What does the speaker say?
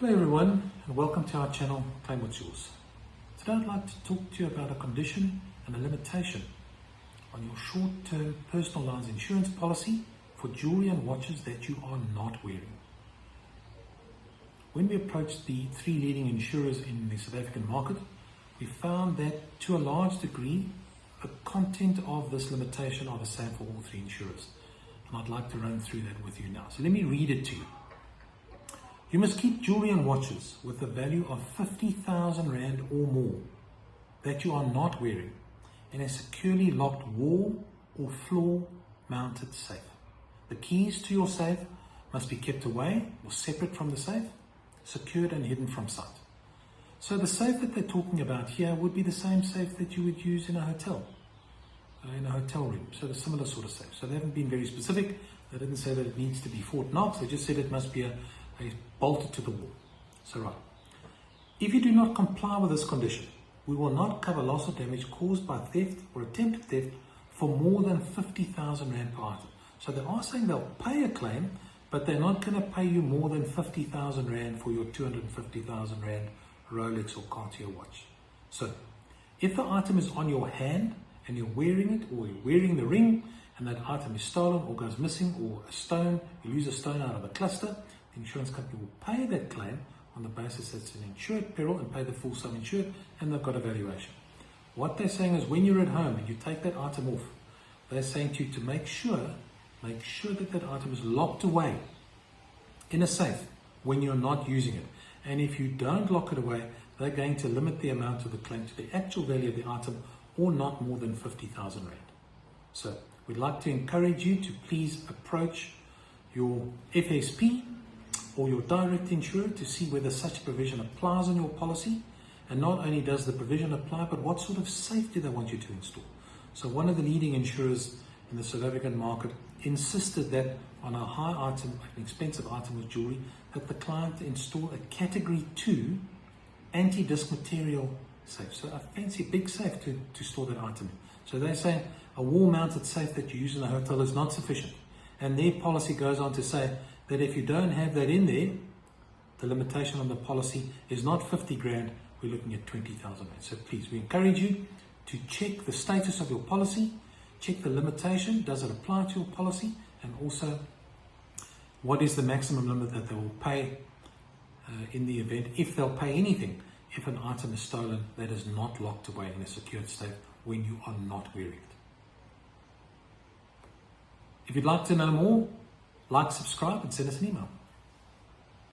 Hello everyone, and welcome to our channel, Claim What's Yours. Today I'd like to talk to you about a condition and a limitation on your short-term personal lines insurance policy for jewelry and watches that you are not wearing. When we approached the three leading insurers in the South African market, we found that to a large degree, the content of this limitation are the same for all three insurers. And I'd like to run through that with you now. So let me read it to you. You must keep jewelry and watches with a value of 50,000 Rand or more that you are not wearing in a securely locked wall or floor mounted safe. The keys to your safe must be kept away or separate from the safe, secured and hidden from sight. So the safe that they're talking about here would be the same safe that you would use in a hotel room. So a similar sort of safe. So they haven't been very specific. They didn't say that it needs to be Fort Knox. They just said it must be bolted to the wall. So right. If you do not comply with this condition, we will not cover loss or damage caused by theft or attempted theft for more than 50,000 Rand per item. So they are saying they'll pay a claim, but they're not going to pay you more than 50,000 Rand for your 250,000 Rand Rolex or Cartier watch. So if the item is on your hand and you're wearing it, or you're wearing the ring, and that item is stolen or goes missing, or a stone, you lose a stone out of a cluster, the insurance company will pay that claim on the basis that it's an insured peril and pay the full sum insured, and they've got a valuation. What they're saying is when you're at home and you take that item off, they're saying to you to make sure that that item is locked away in a safe when you're not using it. And if you don't lock it away, they're going to limit the amount of the claim to the actual value of the item, or not more than 50,000 Rand. So we'd like to encourage you to please approach your FSP or your direct insurer to see whether such provision applies on your policy, and not only does the provision apply, but what sort of safe do they want you to install. So one of the leading insurers in the South African market insisted that on a high item, an expensive item of jewelry, that the client install a category 2 anti-disc material safe. So a fancy big safe to store that item in. So they're saying a wall-mounted safe that you use in a hotel is not sufficient. And their policy goes on to say that if you don't have that in there, the limitation on the policy is not 50 grand, we're looking at 20,000 Rand. So please, we encourage you to check the status of your policy, check the limitation, does it apply to your policy, and also what is the maximum limit that they will pay in the event, if they'll pay anything, if an item is stolen that is not locked away in a secured safe when you are not wearing it. If you'd like to know more, like, subscribe, and send us an email.